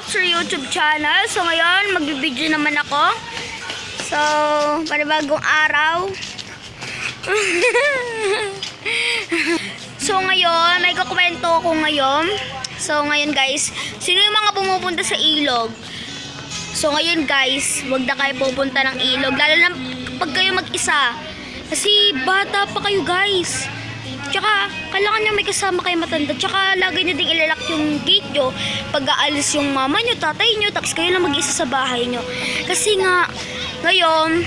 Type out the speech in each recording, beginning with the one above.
to YouTube channel. So ngayon, magbibideo naman ako. So, panibagong araw. So ngayon, may kukwento ako ngayon. So ngayon guys, sino yung mga pumupunta sa ilog? So ngayon guys, wag na kayo pupunta ng ilog. Lalo na pag kayo mag-isa. Kasi bata pa kayo guys. Tsaka, kailangan nyo may kasama kayo matanda. Tsaka, lagi nyo ding ilalak yung gate nyo pag aalis yung mama nyo, tatay nyo, tapos kayo lang mag-isa sa bahay nyo. Kasi nga, ngayon,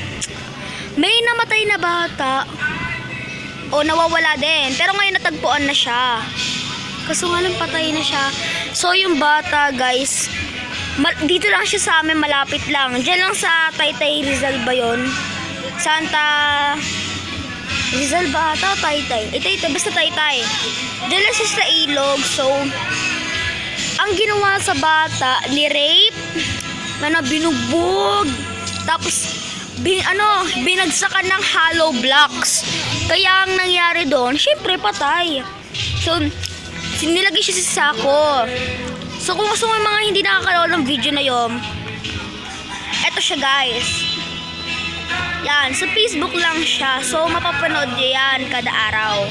may namatay na bata. O, nawawala din. Pero ngayon, natagpuan na siya. Kaso nga lang, patay na siya. So, yung bata, guys, dito lang siya sa amin, malapit lang. Diyan lang sa Taytay Rizal ba yun? Santa... Rizal ba ata? Taytay. Taytay, basta Taytay. Diyan lang siya sa ilog. So, ang ginawa sa bata, ni-rape, binugbog, tapos, binagsakan ng hollow blocks. Kaya ang nangyari doon, syempre patay. So, sinilagay siya sa sako. So, kung gusto mo yung mga hindi nakakalaw ng video na yun, eto siya guys. Yan, sa Facebook lang siya. So, mapapanood niyo yan kada araw.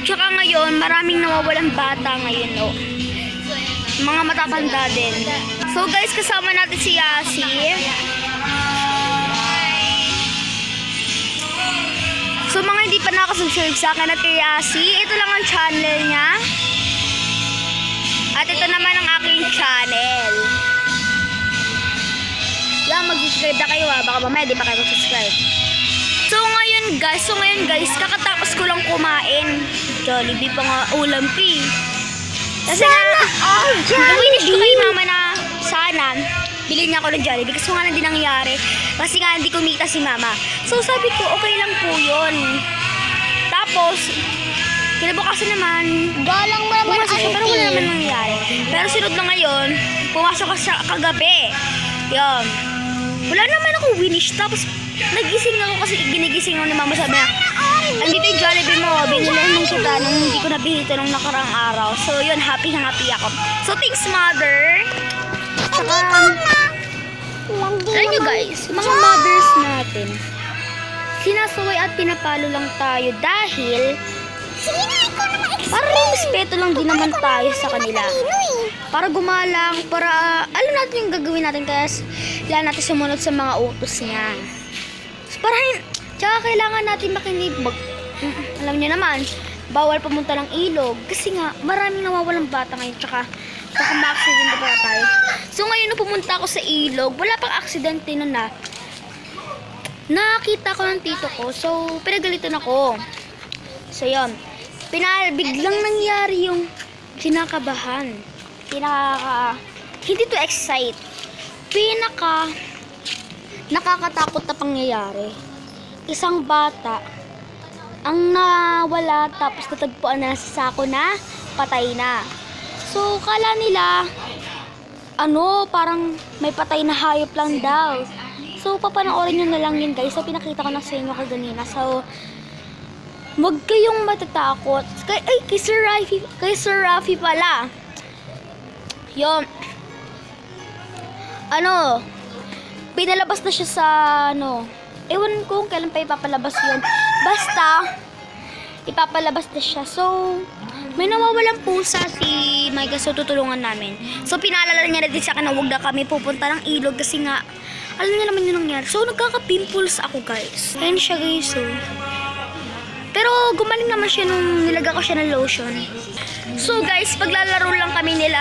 Tsaka ngayon, maraming nawawalang bata ngayon, no? Mga matatanda din. So, guys, kasama natin si Yasi. So, mga hindi pa nakasubscribe sa akin at kay Yasi, ito lang ang channel niya. At ito naman ang aking channel. Yan, mag-subscribe na kayo baka mamaya di pa kayo mag-subscribe. So ngayon guys, kakatapos ko lang kumain. Jollibee pa nga ulam ko eh. Kasi nga, gawinish ko kay mama na sana bilhin niya ako ng Jollibee. Kasi nga lang din nangyari. Kasi nga hindi kumita si mama. So sabi ko, okay lang po yun. Tapos, kinabukasan naman, galang mo naman siya, pero wala naman nangyari. Pero sunod na ngayon, pumasok ka sa kagabi. Yun. Wala naman ako winish. Tapos, nagising ako kasi ginigising ako ni mama, sabi na, andito yung Jollibee mo, binili nung kita nung hindi ko nabihito nung nakarang araw. So, yun, happy na happy ako. So, thanks mother. Saka, alam nyo guys, mga mothers natin, sinasaway at pinapalo lang tayo dahil para respeto lang din naman tayo sa kanila. Para gumalang, para alam natin yung gagawin natin kaya kailangan natin sumunod sa mga utos niya. So, tsaka kailangan natin makinig. Alam niyo naman, bawal pumunta ng ilog kasi nga maraming nawawalang bata ngayon tsaka baka ma-accident pa tayo. So ngayon nung pumunta ako sa ilog, wala pang aksidente nun na. Nakita ko ng tito ko, so pinagalitan ako. So yun, biglang nangyari yung kinakabahan. Hindi to excite. Nakakatakot na pangyayari. Isang bata ang nawala tapos natagpuan na sa sako na patay na. So, kala nila parang may patay na hayop lang daw. So, papanoorin nyo na lang yun guys. So, pinakita ko na sa inyo kaganina. So, wag kayong matatakot. Kay Sir Rafi pala. Yun. Pinalabas na siya sa ewan ko kung kailan pa ipapalabas yun. Basta, ipapalabas na siya. So, may nawawalang pusa si Micah. So, tutulungan namin. So, pinaalala niya na din sa akin na huwag na kami pupunta ng ilog kasi nga, alam niya naman yung nangyari. So, nagkaka-pimples ako guys. Ayun siya guys. So. Pero, gumaling naman siya nung nilagay ko siya ng lotion. So, guys, paglalaro lang kami nila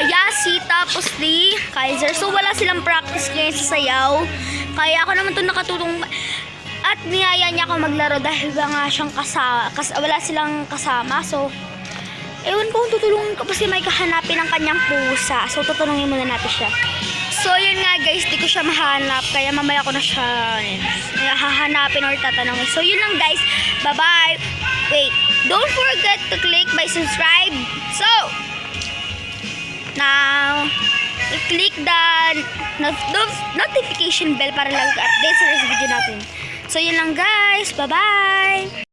Yasi tapos di Kaiser. So, wala silang practice ngayon sa sayaw. Kaya ako naman ito nakatulong. At niyaya niya ako maglaro dahil nga siyang wala silang kasama. So, ewan ko kung tutulungan ko pa si Mike hanapin ang kanyang pusa. So, tutulungin muna natin siya. So, yun nga guys, di ko siya mahanap. Kaya mamaya ko na siya hahanapin or tatanungin. So, yun lang guys. Bye-bye. Wait, don't forget to click by subscribe. So, now, click the notification bell para lang update sa video natin. So, yun lang guys. Bye-bye!